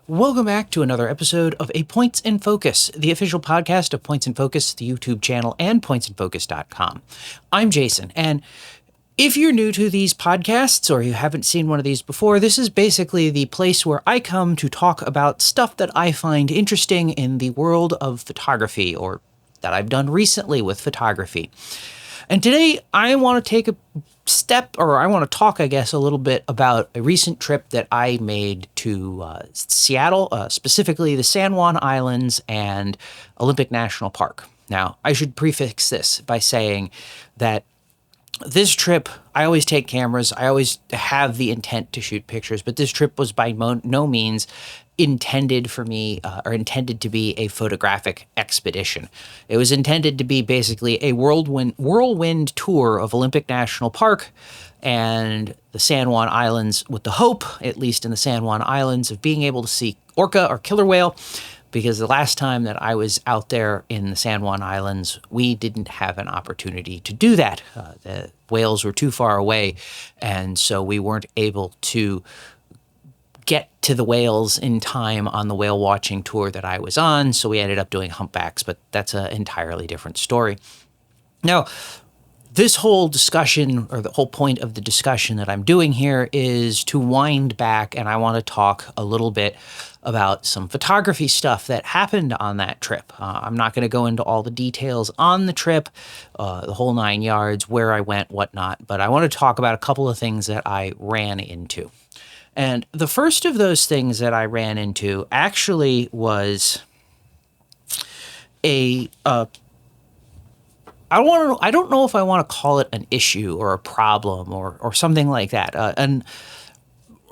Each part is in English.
Welcome back to another episode of A Points in Focus, the official podcast of Points in Focus, the YouTube channel, and pointsinfocus.com. I'm Jason, and if you're new to these podcasts or you haven't seen one of these before, this is basically the place where I come to talk about stuff that I find interesting in the world of photography or that I've done recently with photography. And today I want to take a step, or I want to talk, I guess, a little bit about a recent trip that I made to Seattle, specifically the San Juan Islands and Olympic National Park. Now, I should prefix this by saying that this trip, I always take cameras. I always have the intent to shoot pictures, but this trip was by no means intended for me or intended to be a photographic expedition. It was intended to be basically a whirlwind tour of Olympic National Park and the San Juan Islands, with the hope, at least in the San Juan Islands, of being able to see orca or killer whale, because the last time that I was out there in the San Juan Islands, we didn't have an opportunity to do that. The whales were too far away, and so we weren't able to get to the whales in time on the whale watching tour that I was on, so we ended up doing humpbacks, but that's an entirely different story. Now, this whole discussion, or the whole point of the discussion that I'm doing here, is to wind back, and I want to talk a little bit about some photography stuff that happened on that trip. I'm not going to go into all the details on the trip, the whole 9 yards, where I went, whatnot, but I want to talk about a couple of things that I ran into. And the first of those things that I ran into actually was I don't know if I want to call it an issue or a problem or something like that. And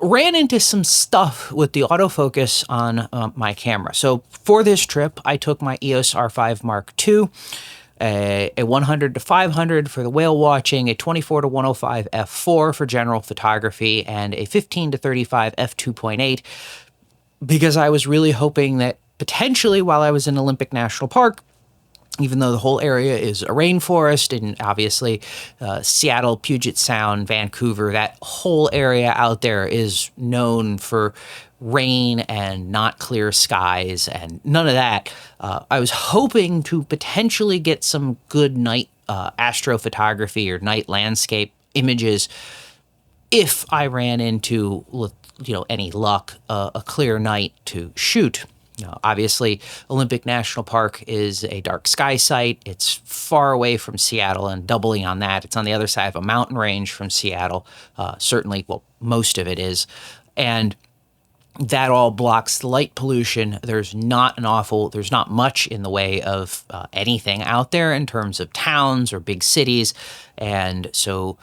ran into some stuff with the autofocus on my camera. So for this trip, I took my EOS R5 Mark II, a 100 to 500 for the whale watching, a 24 to 105 f4 for general photography, and a 15 to 35 f2.8, because I was really hoping that potentially while I was in Olympic National Park, even though the whole area is a rainforest, and obviously Seattle, Puget Sound, Vancouver, that whole area out there is known for rain and not clear skies and none of that. I was hoping to potentially get some good night astrophotography or night landscape images if I ran into, any luck, a clear night to shoot. Obviously, Olympic National Park is a dark sky site. It's far away from Seattle, and doubling on that, it's on the other side of a mountain range from Seattle. Certainly, most of it is. And that all blocks the light pollution. There's not much in the way of anything out there in terms of towns or big cities. And so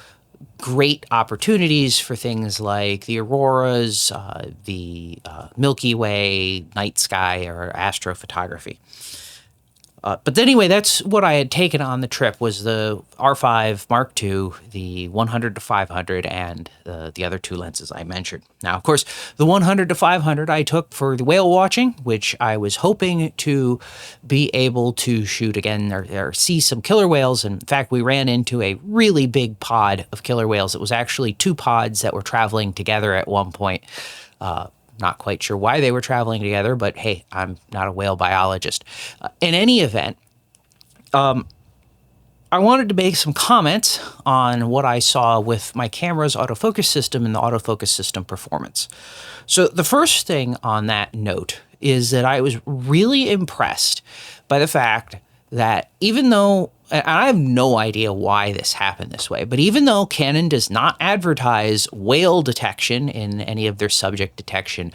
great opportunities for things like the auroras, the Milky Way, night sky, or astrophotography. But anyway, that's what I had taken on the trip, was the R5 Mark II, the 100 to 500, and the other two lenses I mentioned. Now, of course, the 100 to 500 I took for the whale watching, which I was hoping to be able to shoot again or see some killer whales. In fact, we ran into a really big pod of killer whales. It was actually two pods that were traveling together at one point. Not quite sure why they were traveling together, but hey, I'm not a whale biologist. In any event, I wanted to make some comments on what I saw with my camera's autofocus system and the autofocus system performance. So the first thing on that note is that I was really impressed by the fact that even though, and I have no idea why this happened this way, but even though Canon does not advertise whale detection in any of their subject detection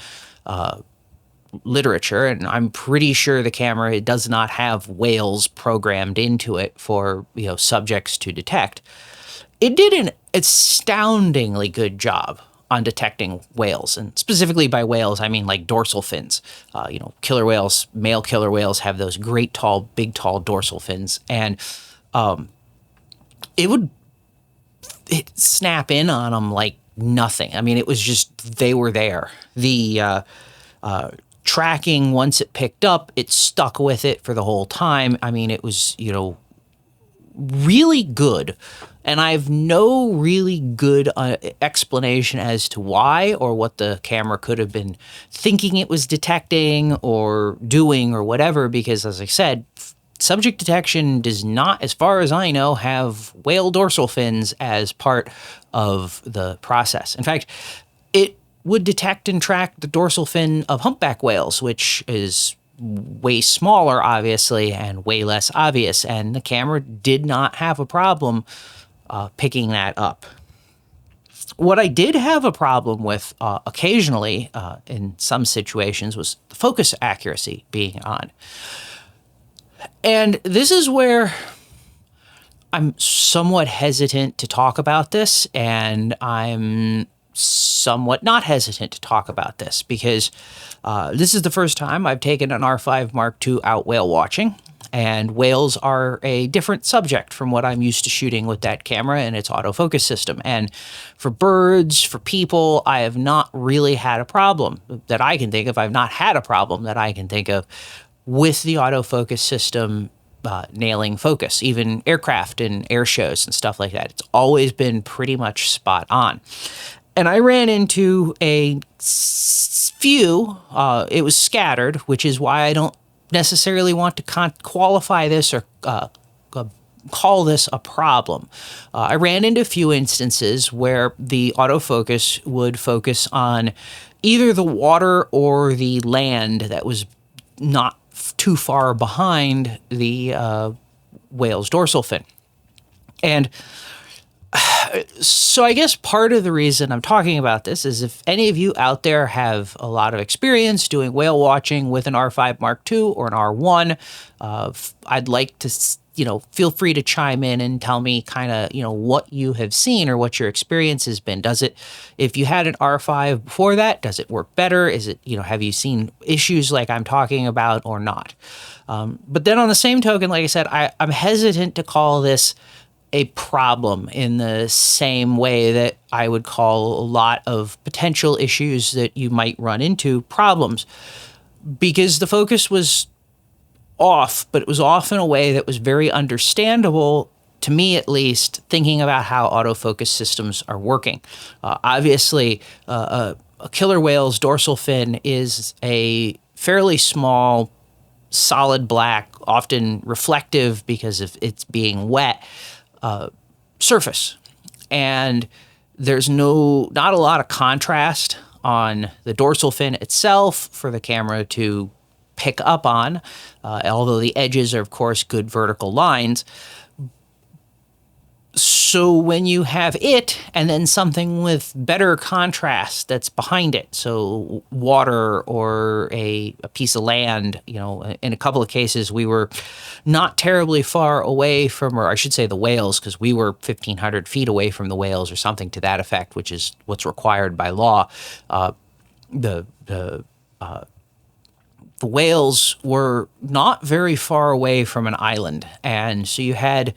literature, and I'm pretty sure the camera does not have whales programmed into it for subjects to detect, it did an astoundingly good job on detecting whales. And specifically by whales, I mean like dorsal fins. Killer whales, male killer whales have those great big tall dorsal fins. And it snap in on them like nothing. I mean, it was just, they were there. The tracking, once it picked up, it stuck with it for the whole time. I mean, it was, really good. And I have no really good explanation as to why or what the camera could have been thinking it was detecting or doing or whatever, because as I said, subject detection does not, as far as I know, have whale dorsal fins as part of the process. In fact, it would detect and track the dorsal fin of humpback whales, which is way smaller, obviously, and way less obvious. And the camera did not have a problem picking that up. What I did have a problem with occasionally in some situations was the focus accuracy being on. And this is where I'm somewhat hesitant to talk about this, and I'm somewhat not hesitant to talk about this because this is the first time I've taken an R5 Mark II out whale watching, and whales are a different subject from what I'm used to shooting with that camera and its autofocus system. And for birds, for people, I have not really had a problem that I can think of. I've not had a problem that I can think of with the autofocus system nailing focus, even aircraft and air shows and stuff like that. It's always been pretty much spot on. And I ran into a few, it was scattered, which is why I don't necessarily want to qualify this or call this a problem. I ran into a few instances where the autofocus would focus on either the water or the land that was not too far behind the whale's dorsal fin. And so I guess part of the reason I'm talking about this is if any of you out there have a lot of experience doing whale watching with an R5 Mark II or an R1, I'd like to, feel free to chime in and tell me kind of, what you have seen or what your experience has been. Does it, if you had an R5 before that, does it work better? Is it, have you seen issues like I'm talking about or not? But then on the same token, like I said, I'm hesitant to call this a problem in the same way that I would call a lot of potential issues that you might run into problems, because the focus was off, but it was off in a way that was very understandable to me, at least, thinking about how autofocus systems are working. Obviously, a killer whale's dorsal fin is a fairly small, solid black, often reflective because of it's being wet, surface. And there's not a lot of contrast on the dorsal fin itself for the camera to pick up on, although the edges are, of course, good vertical lines. So when you have it and then something with better contrast that's behind it, so water or a piece of land, in a couple of cases we were not terribly far away from, or I should say the whales, because we were 1,500 feet away from the whales or something to that effect, which is what's required by law. The whales were not very far away from an island, and so you had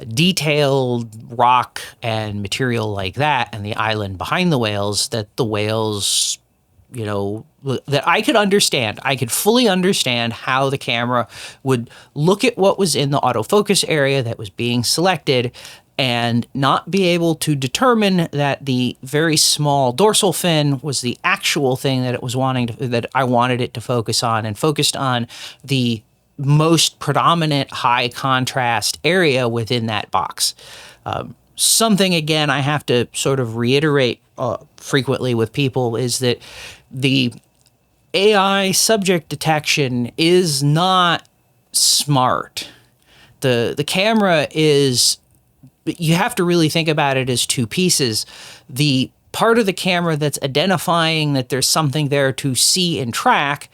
detailed rock and material like that, and the island behind the whales that the whales, that I could understand. I could fully understand how the camera would look at what was in the autofocus area that was being selected and not be able to determine that the very small dorsal fin was the actual thing that it was that I wanted it to focus on, and focused on the most predominant high contrast area within that box. Something, again, I have to sort of reiterate frequently with people is that the AI subject detection is not smart. The camera is, you have to really think about it as two pieces. The part of the camera that's identifying that there's something there to see and track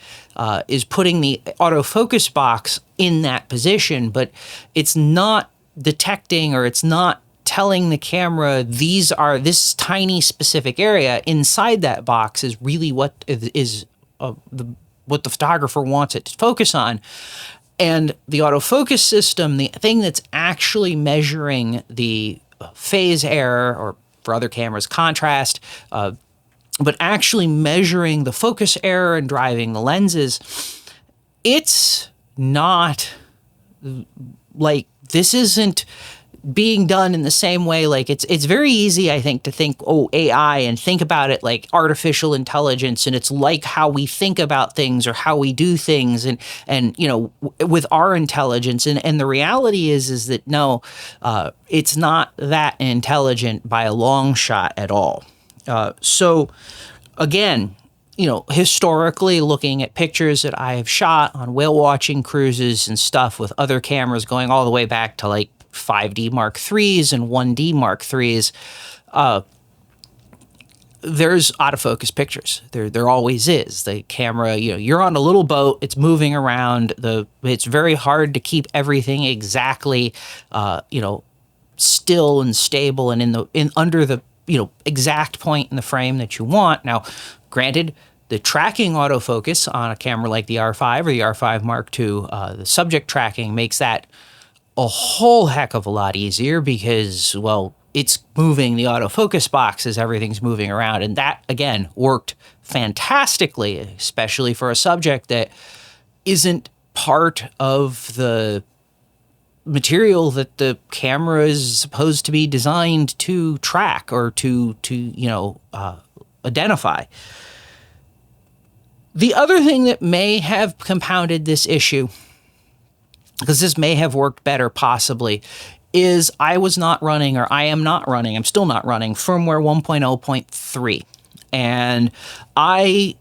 is putting the autofocus box in that position, but it's not detecting, or it's not telling the camera this tiny specific area inside that box is really what what the photographer wants it to focus on. And the autofocus system, the thing that's actually measuring the phase error, or for other cameras, contrast, but actually measuring the focus error and driving the lenses, it's not like this isn't being done in the same way. Like it's very easy, I think, to think, oh, AI, and think about it like artificial intelligence, and it's like how we think about things or how we do things, and with our intelligence. And the reality is that no, it's not that intelligent by a long shot at all. So again, historically, looking at pictures that I have shot on whale watching cruises and stuff with other cameras going all the way back to like 5D Mark IIIs and 1D Mark IIIs, there's autofocus pictures. There always is. The camera, you're on a little boat, it's moving around. It's very hard to keep everything exactly, still and stable and under the exact point in the frame that you want. Now, granted, the tracking autofocus on a camera like the R5 or the R5 Mark II, the subject tracking makes that a whole heck of a lot easier because, well, it's moving the autofocus box as everything's moving around. And that, again, worked fantastically, especially for a subject that isn't part of the material that the camera is supposed to be designed to track or to identify. The other thing that may have compounded this issue, because this may have worked better possibly, is I am not running, I'm still not running firmware 1.0.3. And I,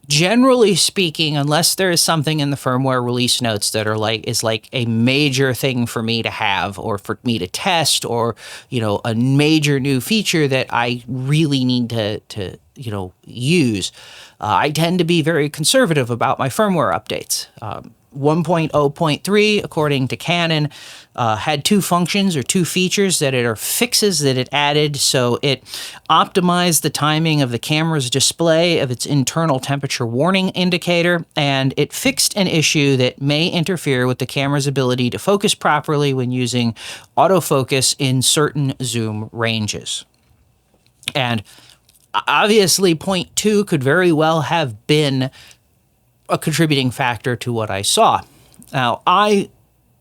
generally speaking, unless there is something in the firmware release notes that is like a major thing for me to have or for me to test, or, a major new feature that I really need to use, I tend to be very conservative about my firmware updates. 1.0.3, according to Canon, had two functions or two features that are fixes that it added. So it optimized the timing of the camera's display of its internal temperature warning indicator, and it fixed an issue that may interfere with the camera's ability to focus properly when using autofocus in certain zoom ranges. And obviously, point 2 could very well have been a contributing factor to what I saw. Now, I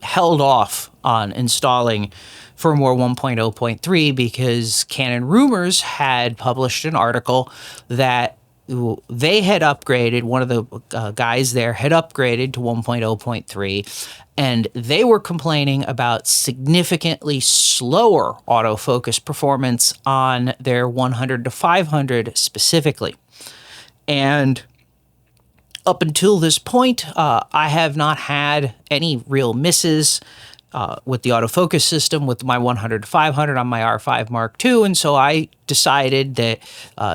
held off on installing firmware 1.0.3 because Canon Rumors had published an article that they had upgraded, one of the guys there had upgraded to 1.0.3, and they were complaining about significantly slower autofocus performance on their 100 to 500 specifically. And up until this point, I have not had any real misses with the autofocus system with my 100 to 500 on my R5 Mark II. And so I decided that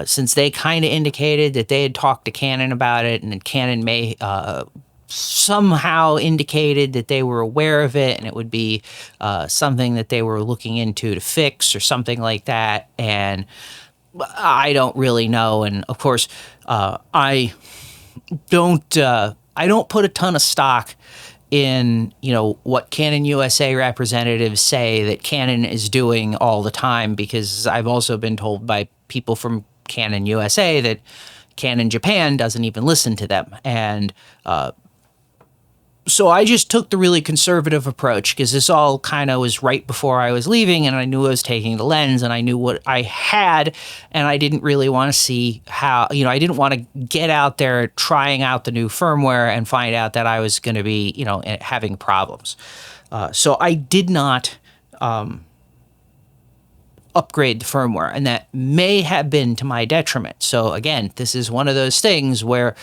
since they kind of indicated that they had talked to Canon about it, and Canon may somehow indicated that they were aware of it and it would be something that they were looking into to fix or something like that. And I don't really know. And of course, I don't put a ton of stock in what Canon USA representatives say that Canon is doing all the time, because I've also been told by people from Canon USA that Canon Japan doesn't even listen to them. And so I just took the really conservative approach, because this all kind of was right before I was leaving, and I knew I was taking the lens, and I knew what I had, and I didn't really want to see how, I didn't want to get out there trying out the new firmware and find out that I was going to be, having problems. So I did not upgrade the firmware, and that may have been to my detriment. So again, this is one of those things where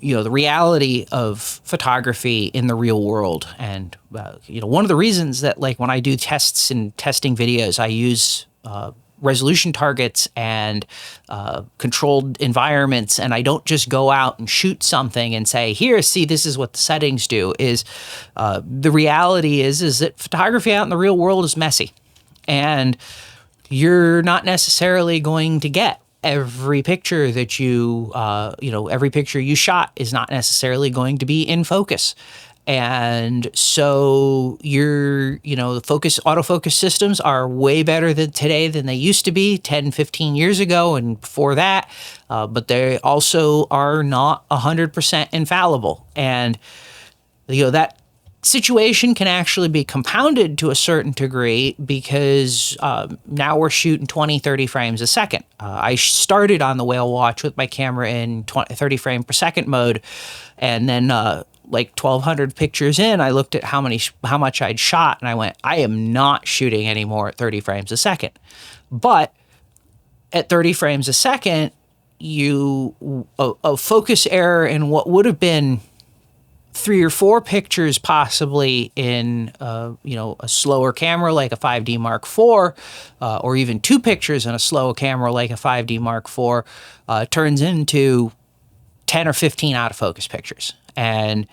the reality of photography in the real world. And, one of the reasons that, like, when I do tests and testing videos, I use resolution targets and controlled environments, and I don't just go out and shoot something and say, here, see, this is what the settings do, is the reality is that photography out in the real world is messy. And you're not necessarily going to get every picture that every picture you shot is not necessarily going to be in focus. And so autofocus systems are way better today than they used to be 10, 15 years ago and before that. But they also are not 100% infallible. And, that situation can actually be compounded to a certain degree because now we're shooting 20, 30 frames a second. I started on the whale watch with my camera in 30 frame per second mode, and then like 1,200 pictures in, I looked at how much I'd shot, and I went, I am not shooting anymore at 30 frames a second. But at 30 frames a second, a focus error in what would have been 3 or 4 pictures possibly in a slower camera like a 5D Mark IV, or even 2 pictures in a slow camera like a 5D Mark IV, turns into 10 or 15 out of focus pictures. And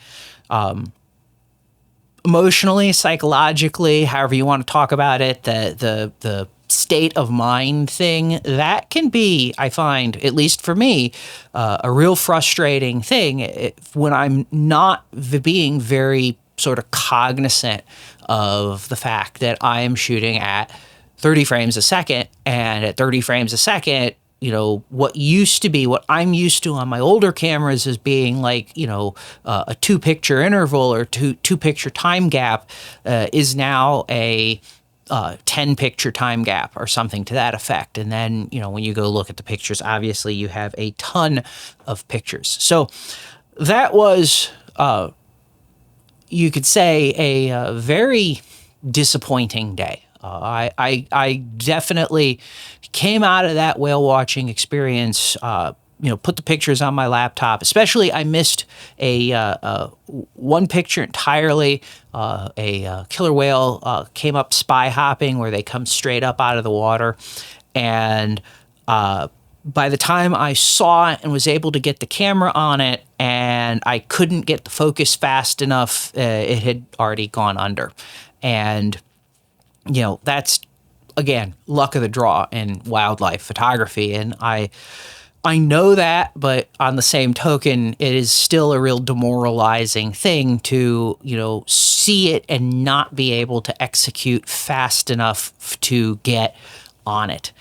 emotionally, psychologically, however you want to talk about it, the state of mind thing, that can be, I find, at least for me, a real frustrating thing when I'm not being very sort of cognizant of the fact that I am shooting at 30 frames a second, and at 30 frames a second, what I'm used to on my older cameras as being like, a 2-picture interval or two-picture time gap is now a 10-picture time gap or something to that effect. And then, when you go look at the pictures, obviously you have a ton of pictures. So that was, you could say, a very disappointing day. I definitely came out of that whale watching experience, put the pictures on my laptop. Especially, I missed one picture entirely. A killer whale came up spy hopping, where they come straight up out of the water. And by the time I saw it and was able to get the camera on it, and I couldn't get the focus fast enough, it had already gone under. And that's, again, luck of the draw in wildlife photography. And I know that, but on the same token, it is still a real demoralizing thing to, see it and not be able to execute fast enough to get on it.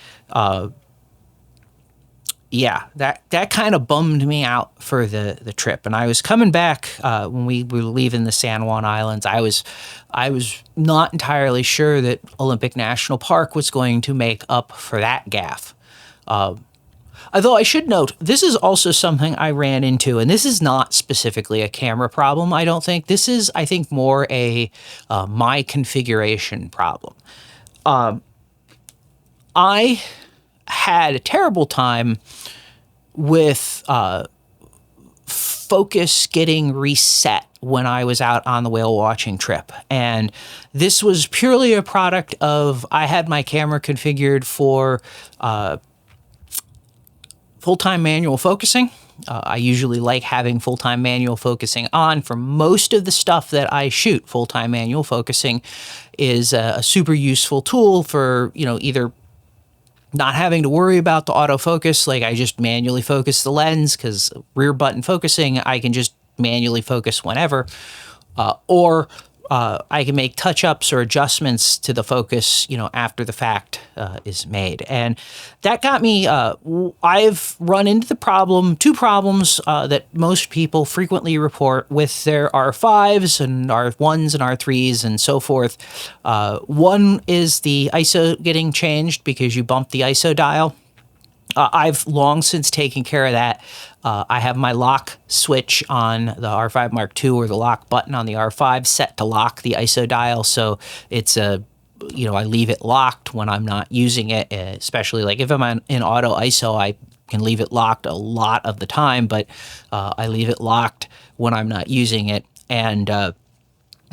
That kind of bummed me out for the trip. And I was coming back when we were leaving the San Juan Islands. I was not entirely sure that Olympic National Park was going to make up for that gaffe. Although I should note, this is also something I ran into, and this is not specifically a camera problem, I don't think. This is, I think, more a my configuration problem. I had a terrible time with focus getting reset when I was out on the whale watching trip. And this was purely a product of, I had my camera configured for full-time manual focusing. I usually like having full-time manual focusing on for most of the stuff that I shoot. Full-time manual focusing is a super useful tool for, either not having to worry about the autofocus, like I just manually focus the lens, because rear button focusing, I can just manually focus whenever, or I can make touch-ups or adjustments to the focus, after the fact is made. And that got me, I've run into two problems that most people frequently report with their R5s and R1s and R3s and so forth. One is the ISO getting changed because you bump the ISO dial. I've long since taken care of that. I have my lock switch on the R5 Mark II, or the lock button on the R5, set to lock the ISO dial. So it's I leave it locked when I'm not using it, especially like if I'm in auto ISO, I can leave it locked a lot of the time, but I leave it locked when I'm not using it. And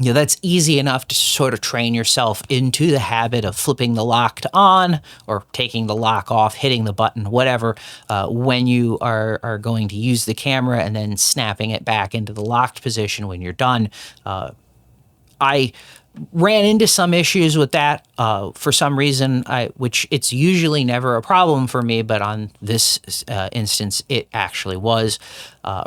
that's easy enough to sort of train yourself into the habit of flipping the lock to on, or taking the lock off, hitting the button, whatever, when you are going to use the camera, and then snapping it back into the locked position when you're done. I ran into some issues with that for some reason, which it's usually never a problem for me, but on this instance, it actually was.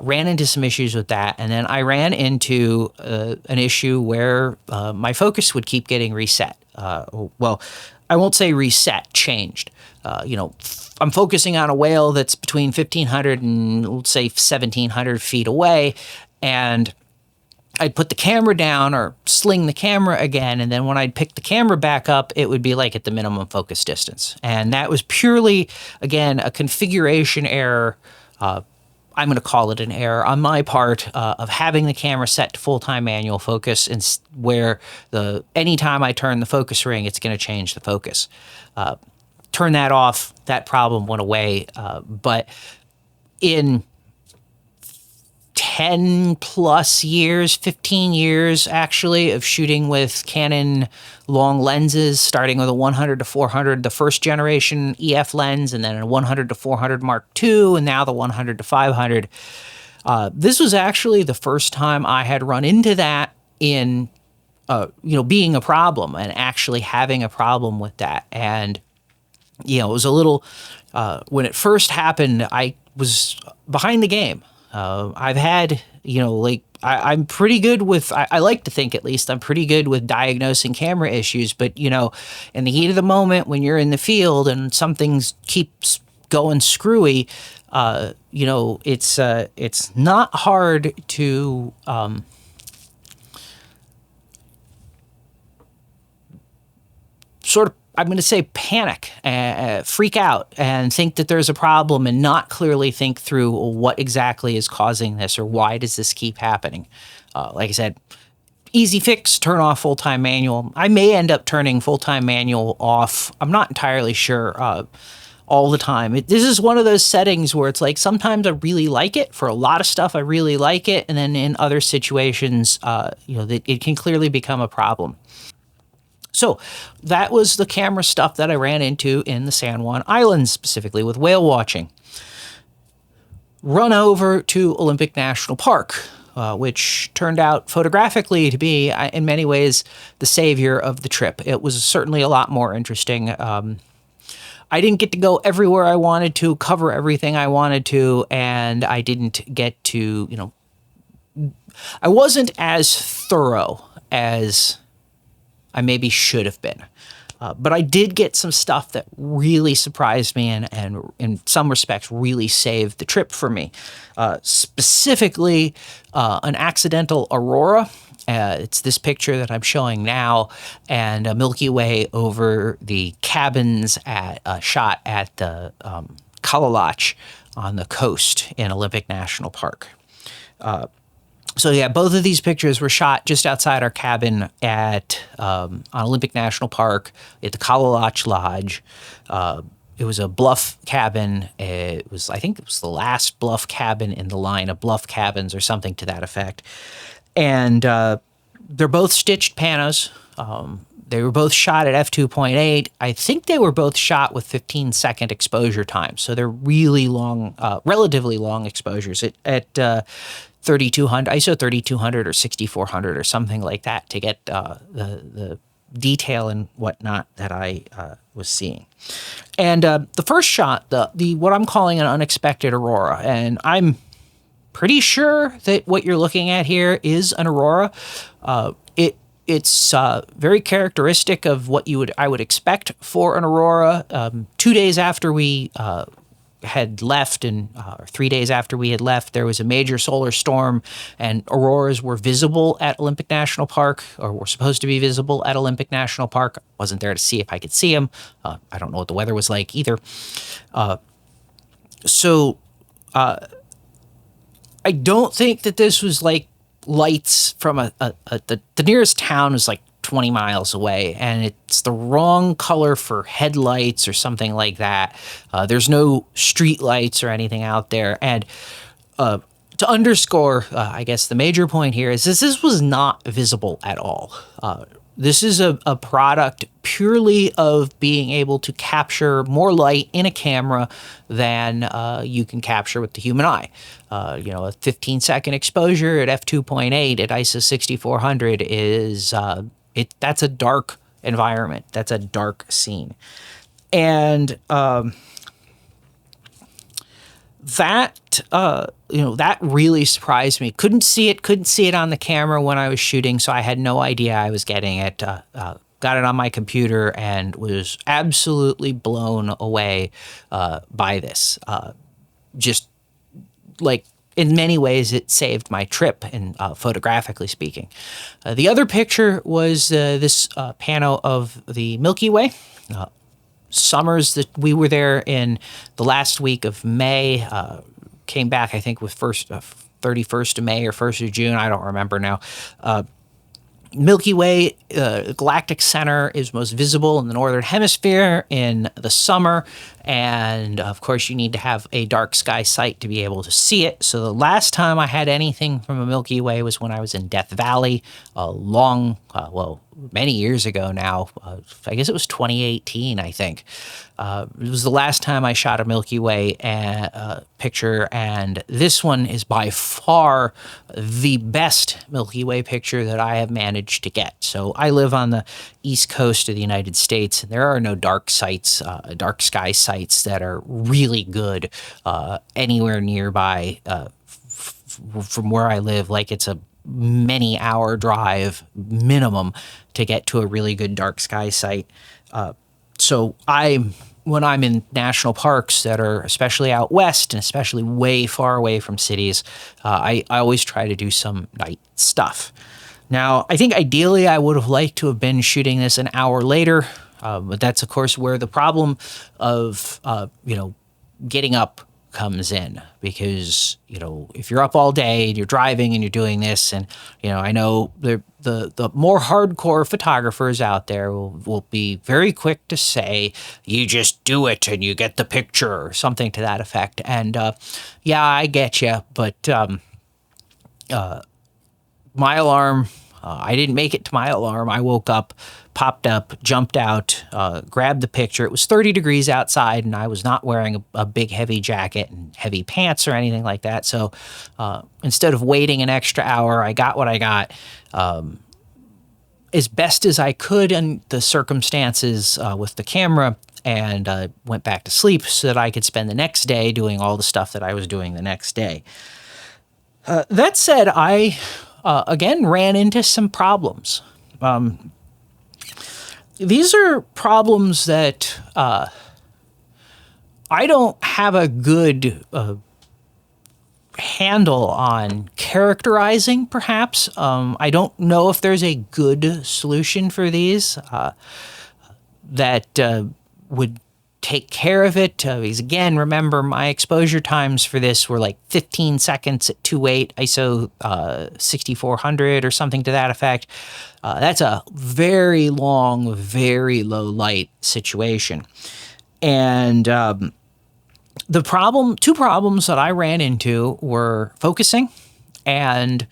Ran into some issues with that, and then I ran into an issue where my focus would keep getting reset. Well, I won't say reset, changed. I'm focusing on a whale that's between 1,500 and, let's say, 1,700 feet away, and I'd put the camera down or sling the camera again, and then when I'd pick the camera back up, it would be like at the minimum focus distance. And that was purely, again, a configuration error. I'm going to call it an error on my part of having the camera set to full-time manual focus, and where anytime I turn the focus ring, it's going to change the focus. Turn that off, that problem went away. But in 10 plus years, 15 years actually, of shooting with Canon long lenses, starting with a 100 to 400, the first generation EF lens, and then a 100 to 400 Mark II, and now the 100 to 500. This was actually the first time I had run into that in, being a problem and actually having a problem with that. And, it was a little, when it first happened, I was behind the game. I've had, I'm pretty good with, I like to think at least, I'm pretty good with diagnosing camera issues. But, in the heat of the moment when you're in the field and something keeps going screwy, it's not hard to sort of, I'm going to say panic, freak out, and think that there's a problem and not clearly think through what exactly is causing this or why does this keep happening. Like I said, easy fix, turn off full-time manual. I may end up turning full-time manual off. I'm not entirely sure all the time. This is one of those settings where it's like sometimes I really like it. For a lot of stuff, I really like it. And then in other situations, it can clearly become a problem. So that was the camera stuff that I ran into in the San Juan Islands, specifically with whale watching. Run over to Olympic National Park, which turned out photographically to be, in many ways, the savior of the trip. It was certainly a lot more interesting. I didn't get to go everywhere I wanted to, cover everything I wanted to, and I didn't get to, I wasn't as thorough as I maybe should have been. But I did get some stuff that really surprised me and in some respects really saved the trip for me. Specifically, an accidental aurora. It's this picture that I'm showing now, and a Milky Way over the cabins shot at the Kalalach on the coast in Olympic National Park. So yeah, both of these pictures were shot just outside our cabin at on Olympic National Park at the Kalalach Lodge. It was a bluff cabin. I think it was the last bluff cabin in the line of bluff cabins or something to that effect. And they're both stitched panos. They were both shot at f2.8. I think they were both shot with 15-second exposure time. So they're really long, relatively long exposures at 3200, ISO 3200 or 6400 or something like that to get the detail and whatnot that I was seeing. And the first shot, the what I'm calling an unexpected aurora, and I'm pretty sure that what you're looking at here is an aurora. It's very characteristic of what I would expect for an aurora. 2 days after we had left, and 3 days after we had left, there was a major solar storm, and auroras were visible at Olympic National Park, or were supposed to be visible at Olympic National Park. I wasn't there to see if I could see them. I don't know what the weather was like either. So I don't think that this was like lights from the nearest town was like 20 miles away, and it's the wrong color for headlights or something like that. There's no street lights or anything out there. And to underscore, I guess the major point here is this was not visible at all. This is a product purely of being able to capture more light in a camera than you can capture with the human eye. A 15-second exposure at f2.8 at ISO 6400 is that's a dark environment. That's a dark scene, and that really surprised me. Couldn't see it on the camera when I was shooting, so I had no idea I was getting it. Got it on my computer and was absolutely blown away by this. Just like in many ways, it saved my trip, in photographically speaking. The other picture was this pano of the Milky Way. Summers that we were there in the last week of May, came back, I think, with 31st of May or 1st of June. I don't remember now. Milky Way, galactic center, is most visible in the northern hemisphere in the summer, and of course you need to have a dark sky sight to be able to see it. So the last time I had anything from a Milky Way was when I was in Death Valley, many years ago now. I guess it was 2018, I think. It was the last time I shot a Milky Way picture, and this one is by far the best Milky Way picture that I have managed to get. So I live on the east coast of the United States, and there are no dark sky sites that are really good anywhere nearby from where I live. Like, it's a many hour drive minimum to get to a really good dark sky site. So when I'm in national parks that are especially out west and especially way far away from cities, I always try to do some night stuff. Now, I think ideally I would have liked to have been shooting this an hour later, but that's of course where the problem of getting up comes in, because if you're up all day and you're driving and you're doing this, and I know the more hardcore photographers out there will be very quick to say, you just do it and you get the picture, or something to that effect. And yeah, I get you, but my alarm, I didn't make it to my alarm. I woke up, popped up, jumped out, grabbed the picture. It was 30 degrees outside, and I was not wearing a big heavy jacket and heavy pants or anything like that. So instead of waiting an extra hour, I got what I got as best as I could in the circumstances with the camera, and went back to sleep so that I could spend the next day doing all the stuff that I was doing the next day. That said, I again ran into some problems. These are problems that I don't have a good handle on characterizing, perhaps. I don't know if there's a good solution for these that would take care of it. Because again, remember, my exposure times for this were like 15 seconds at 2.8 ISO 6400 or something to that effect. That's a very long, very low light situation. And two problems that I ran into were focusing and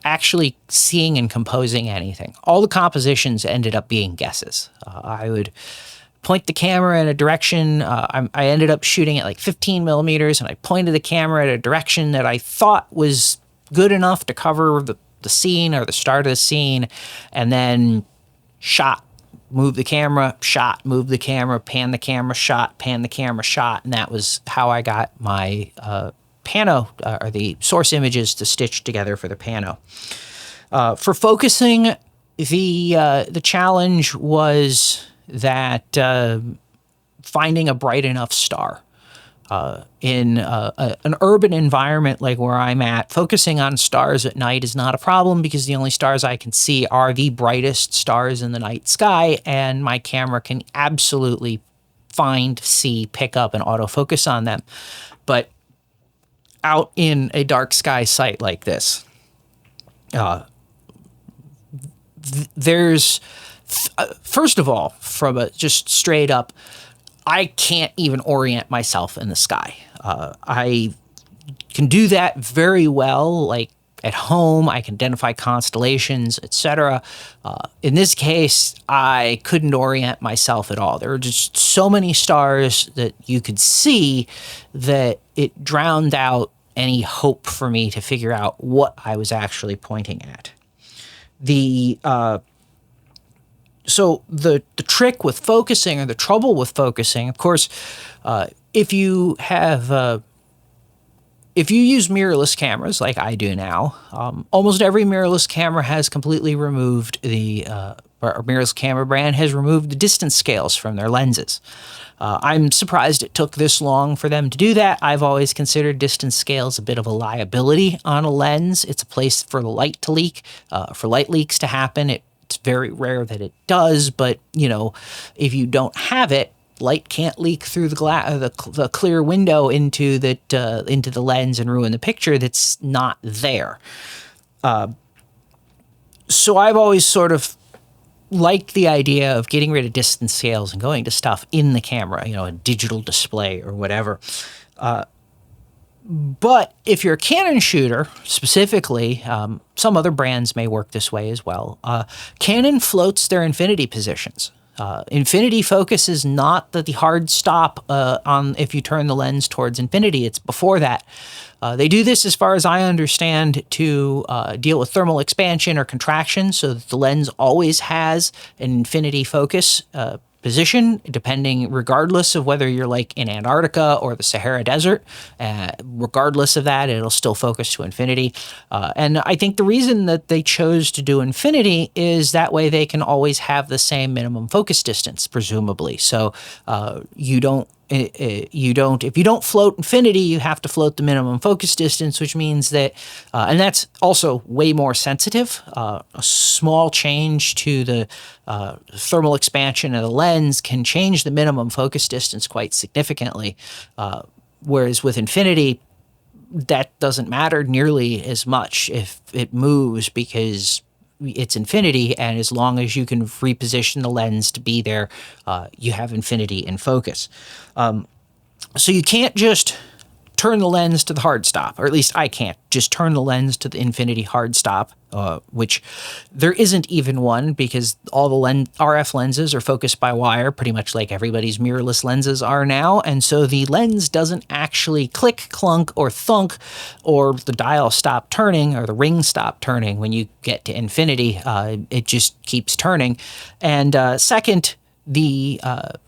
actually seeing and composing anything. All the compositions ended up being guesses. I would point the camera in a direction. I ended up shooting at like 15 millimeters, and I pointed the camera at a direction that I thought was good enough to cover the scene or the start of the scene, and then shot, move the camera, shot, move the camera, pan the camera, shot, pan the camera, shot, and that was how I got my pano, or the source images, to stitch together for the pano. For focusing, the challenge was that finding a bright enough star. In an urban environment like where I'm at, focusing on stars at night is not a problem, because the only stars I can see are the brightest stars in the night sky, and my camera can absolutely find, see, pick up, and autofocus on them. But out in a dark sky site like this, there's first of all, from a just straight up, I can't even orient myself in the sky. I can do that very well, like at home. I can identify constellations, etc. In this case, I couldn't orient myself at all. There were just so many stars that you could see that it drowned out any hope for me to figure out what I was actually pointing at. So the trick with focusing, or the trouble with focusing, of course, if you have if you use mirrorless cameras like I do now, almost every mirrorless camera has completely removed or mirrorless camera brand has removed the distance scales from their lenses. I'm surprised it took this long for them to do that. I've always considered distance scales a bit of a liability on a lens. It's a place for the light to leak, for light leaks to happen. It's very rare that it does, but if you don't have it, light can't leak through the clear window into the lens and ruin the picture that's not there. So I've always sort of liked the idea of getting rid of distance scales and going to stuff in the camera, a digital display or whatever. But if you're a Canon shooter, specifically, some other brands may work this way as well. Canon floats their infinity positions. Infinity focus is not the hard stop on if you turn the lens towards infinity. It's before that. They do this, as far as I understand, to deal with thermal expansion or contraction, so that the lens always has an infinity focus position, regardless of whether you're like in Antarctica or the Sahara Desert. Regardless of that, it'll still focus to infinity. And I think the reason that they chose to do infinity is that way they can always have the same minimum focus distance, presumably. So if you don't float infinity, you have to float the minimum focus distance, which means that, and that's also way more sensitive. A small change to the thermal expansion of the lens can change the minimum focus distance quite significantly. Whereas with infinity, that doesn't matter nearly as much if it moves, because it's infinity, and as long as you can reposition the lens to be there, you have infinity in focus. So you can't just turn the lens to the hard stop, or at least I can't just turn the lens to the infinity hard stop, which there isn't even one, because all the RF lenses are focused by wire, pretty much like everybody's mirrorless lenses are now, and so the lens doesn't actually click, clunk, or thunk, or the dial stop turning, or the ring stop turning when you get to infinity. It just keeps turning. And second, the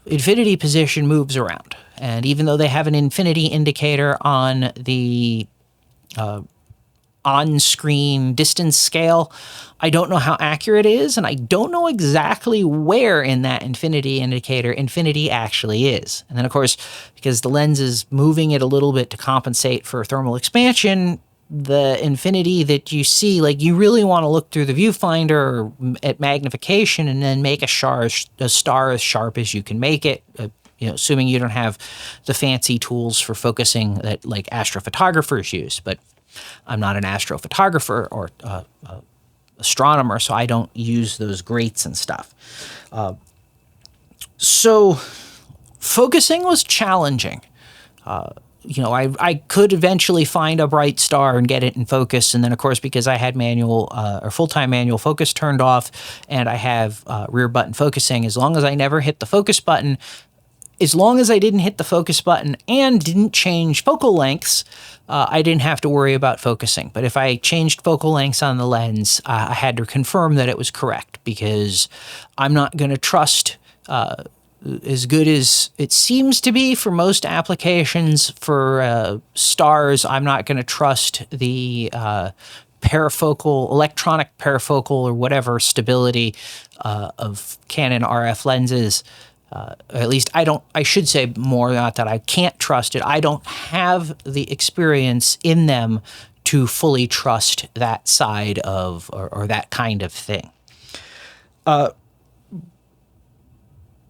infinity position moves around. And even though they have an infinity indicator on the on-screen distance scale, I don't know how accurate it is, and I don't know exactly where in that infinity indicator infinity actually is. And then, of course, because the lens is moving it a little bit to compensate for thermal expansion, the infinity that you see, like, you really want to look through the viewfinder at magnification and then make a star as sharp as you can make it, assuming you don't have the fancy tools for focusing that like astrophotographers use. But I'm not an astrophotographer or astronomer, so I don't use those grates and stuff. So focusing was challenging. I could eventually find a bright star and get it in focus. And then, of course, because I had manual or full-time manual focus turned off, and I have rear button focusing, as long as I never hit the focus button, as long as I didn't hit the focus button and didn't change focal lengths, I didn't have to worry about focusing. But if I changed focal lengths on the lens, I had to confirm that it was correct, because I'm not going to trust, as good as it seems to be for most applications for stars, I'm not going to trust the electronic parafocal or whatever stability of Canon RF lenses. At least I should say more, not that I can't trust it. I don't have the experience in them to fully trust that side of, or that kind of thing.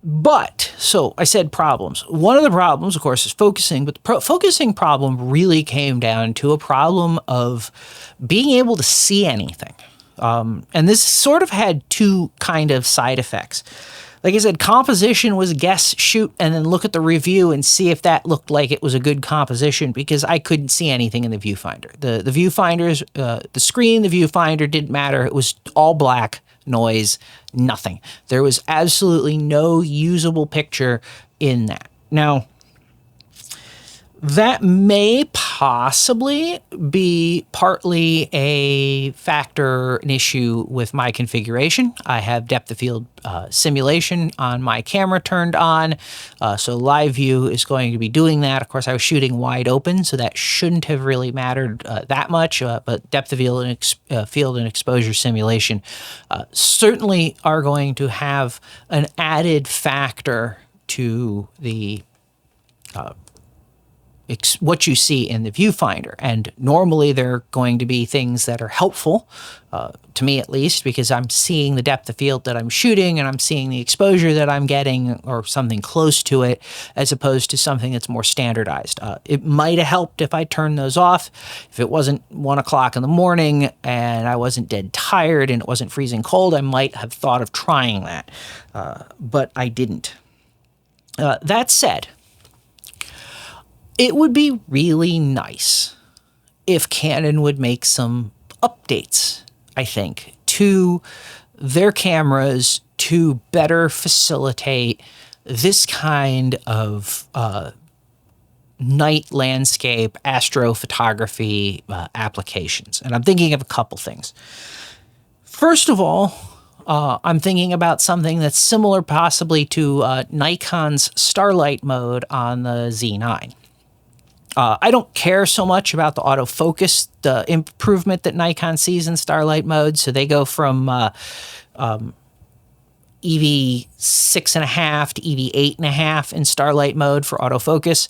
But, so I said problems. One of the problems, of course, is focusing, but the focusing problem really came down to a problem of being able to see anything. And this sort of had two kind of side effects. Like I said, composition was guess, shoot, and then look at the review and see if that looked like it was a good composition, because I couldn't see anything in the viewfinder. The viewfinders, the screen, the viewfinder didn't matter. It was all black, noise, nothing. There was absolutely no usable picture in that. Now, that may possibly be partly a factor, an issue with my configuration. I have depth of field simulation on my camera turned on, so live view is going to be doing that. Of course, I was shooting wide open, so that shouldn't have really mattered that much, but depth of field and exposure simulation certainly are going to have an added factor to the what you see in the viewfinder. And normally they're going to be things that are helpful, to me at least, because I'm seeing the depth of field that I'm shooting and I'm seeing the exposure that I'm getting or something close to it, as opposed to something that's more standardized. It might have helped if I turned those off. If it wasn't 1 o'clock in the morning and I wasn't dead tired and it wasn't freezing cold, I might have thought of trying that, but I didn't. That said, it would be really nice if Canon would make some updates, I think, to their cameras to better facilitate this kind of night landscape astrophotography applications. And I'm thinking of a couple things. First of all, I'm thinking about something that's similar possibly to Nikon's Starlight mode on the Z9. I don't care so much about the autofocus, the improvement that Nikon sees in Starlight mode. So they go from EV 6.5 to EV 8.5 in Starlight mode for autofocus,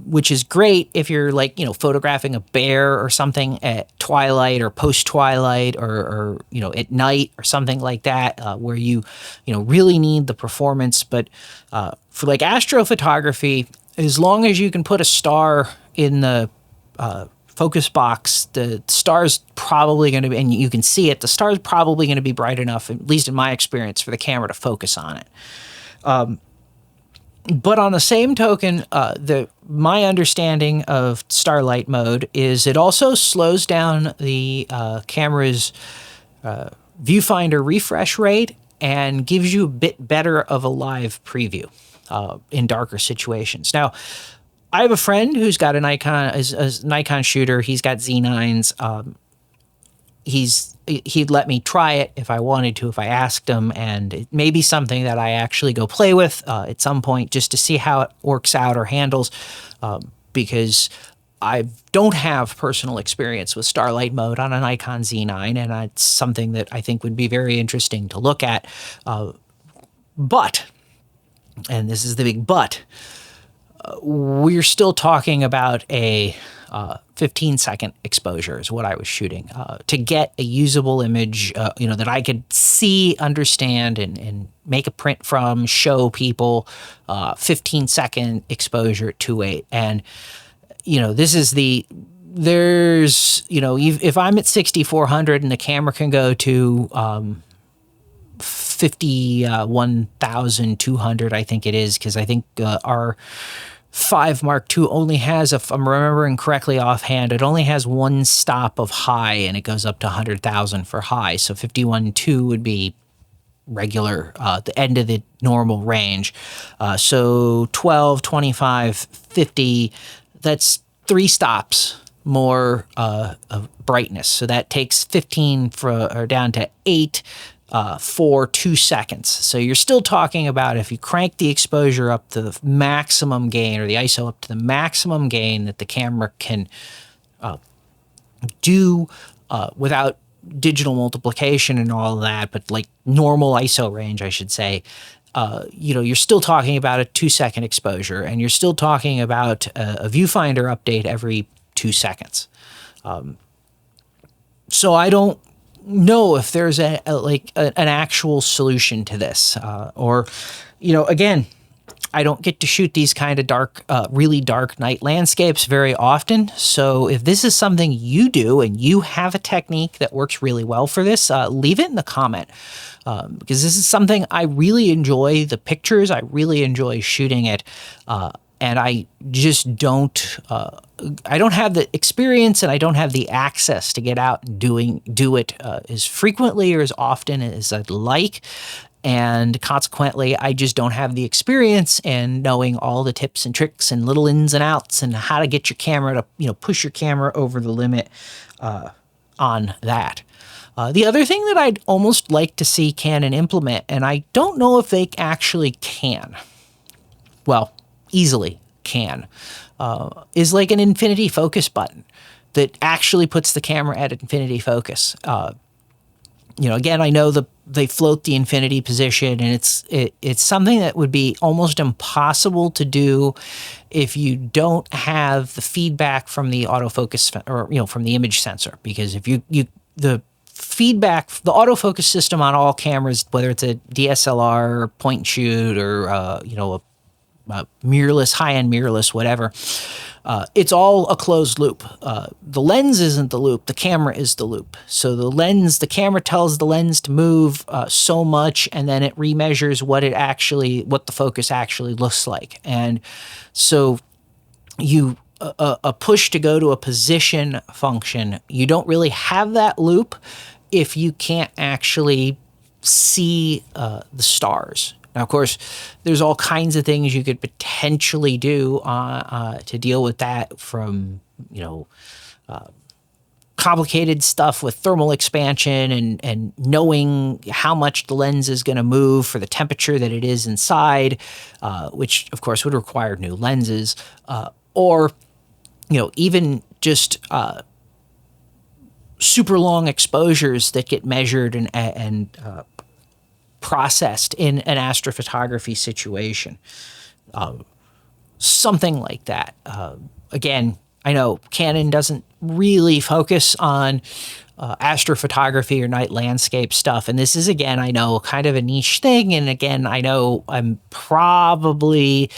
which is great if you're photographing a bear or something at twilight or post-twilight or at night or something like that, where you really need the performance. But for astrophotography, as long as you can put a star in the focus box, the star's probably going to be, and you can see it, the star's probably going to be bright enough, at least in my experience, for the camera to focus on it. But on the same token, my understanding of Starlight mode is it also slows down the camera's viewfinder refresh rate and gives you a bit better of a live preview in darker situations. Now, I have a friend who's got a Nikon shooter. He's got Z9s. He'd let me try it if I wanted to, if I asked him, and it may be something that I actually go play with at some point just to see how it works out or handles, because I don't have personal experience with Starlight mode on a Nikon Z9, and it's something that I think would be very interesting to look at. But, and this is the big but, we're still talking about a 15-second exposure is what I was shooting to get a usable image, that I could see, understand, and make a print from, show people. 15-second exposure at 2.8, and this is if I'm at 6400 and the camera can go to 51,200, I think it is, because I think our 5 Mark II only has, if I'm remembering correctly offhand, it only has one stop of high, and it goes up to 100,000 for high. So 51.2 would be regular, the end of the normal range. So 12, 25, 50, that's 3 stops more of brightness. So that takes 15 down to 8 for 2 seconds. So you're still talking about, if you crank the exposure up to the maximum gain, or the ISO up to the maximum gain that the camera can do without digital multiplication and all of that, but normal ISO range, I should say, you're still talking about a 2-second exposure, and you're still talking about a viewfinder update every 2 seconds. So I don't know if there's an actual solution to this, or again, I don't get to shoot these kind of dark, really dark night landscapes very often. So if this is something you do and you have a technique that works really well for this, leave it in the comment, because this is something I really enjoy. The pictures, I really enjoy shooting it. And I just don't have the experience, and I don't have the access to get out and do it as frequently or as often as I'd like. And consequently, I just don't have the experience and knowing all the tips and tricks and little ins and outs and how to get your camera to, push your camera over the limit on that. The other thing that I'd almost like to see Canon implement, and I don't know if they actually can, well, easily can, is like an infinity focus button that actually puts the camera at infinity focus. Again, I know they float the infinity position, and it's something that would be almost impossible to do if you don't have the feedback from the autofocus or from the image sensor. Because if the feedback, the autofocus system on all cameras, whether it's a DSLR, or point and shoot, or a mirrorless, high-end mirrorless, whatever, it's all a closed loop. The lens isn't the loop, the camera is the loop. So the camera tells the lens to move so much, and then it remeasures what the focus actually looks like. And so a push to go to a position function, you don't really have that loop if you can't actually see the stars. Now, of course, there's all kinds of things you could potentially do to deal with that, from complicated stuff with thermal expansion and knowing how much the lens is going to move for the temperature that it is inside, which of course would require new lenses, or even just super long exposures that get measured and processed in an astrophotography situation. Something like that. Again, I know Canon doesn't really focus on astrophotography or night landscape stuff. And this is, again, I know, kind of a niche thing. And again, I know there's probably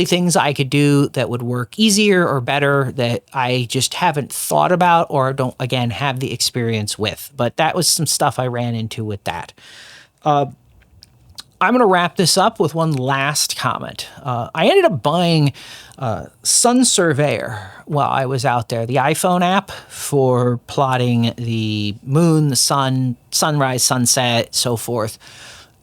things I could do that would work easier or better that I just haven't thought about or don't, again, have the experience with. But that was some stuff I ran into with that. I'm going to wrap this up with one last comment. I ended up buying Sun Surveyor while I was out there, the iPhone app for plotting the moon, the sun, sunrise, sunset, so forth.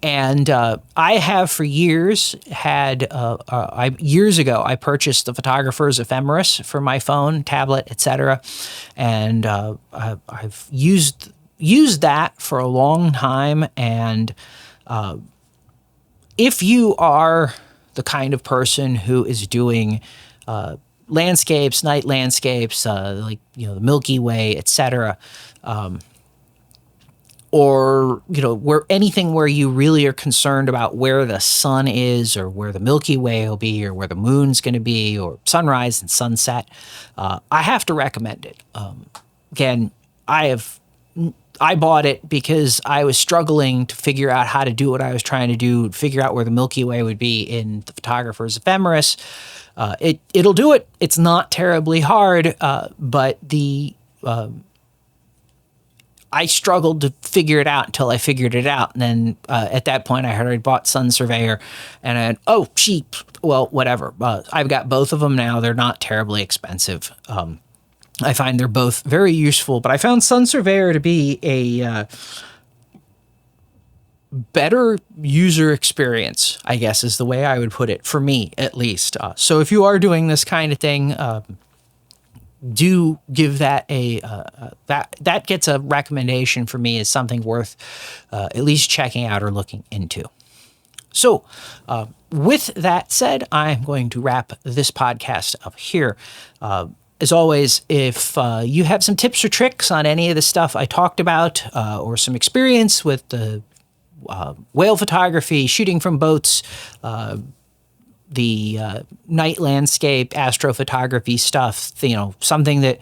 And I have for years years ago, I purchased the photographer's ephemeris for my phone, tablet, etc. And I've used that for a long time. And if you are the kind of person who is doing landscapes, night landscapes, like the Milky Way, etc., or where you really are concerned about where the sun is, or where the Milky Way will be, or where the moon's going to be, or sunrise and sunset, I have to recommend it. Again, I bought it because I was struggling to figure out how to do what I was trying to do, figure out where the Milky Way would be in the photographer's ephemeris. It'll do it. It's not terribly hard, but I struggled to figure it out until I figured it out. And then at that point, I already bought Sun Surveyor, and cheap. Well, whatever. I've got both of them now. They're not terribly expensive. I find they're both very useful, but I found Sun Surveyor to be a better user experience, I guess is the way I would put it, for me at least. So if you are doing this kind of thing, do give that that gets a recommendation for me as something worth at least checking out or looking into. So with that said, I'm going to wrap this podcast up here. As always, if you have some tips or tricks on any of the stuff I talked about, or some experience with the whale photography, shooting from boats, the night landscape, astrophotography stuff, something that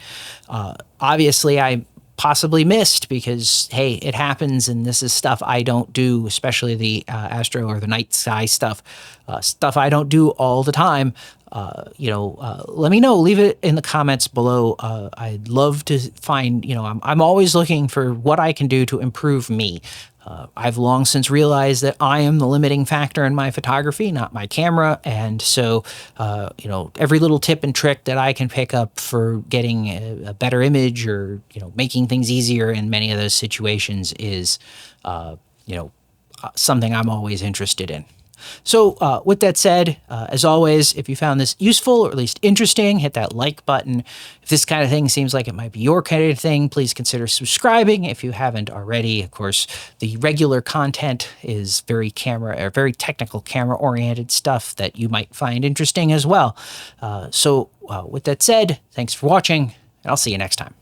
obviously I possibly missed because, hey, it happens, and this is stuff I don't do, especially the astro or the night sky stuff I don't do all the time. Let me know. Leave it in the comments below. I'd love to find, I'm always looking for what I can do to improve me. I've long since realized that I am the limiting factor in my photography, not my camera. And so, every little tip and trick that I can pick up for getting a better image or, making things easier in many of those situations is, something I'm always interested in. So with that said, as always, if you found this useful or at least interesting, hit that like button. If this kind of thing seems like it might be your kind of thing, please consider subscribing if you haven't already. Of course, the regular content is very technical camera-oriented stuff that you might find interesting as well. So with that said, thanks for watching, and I'll see you next time.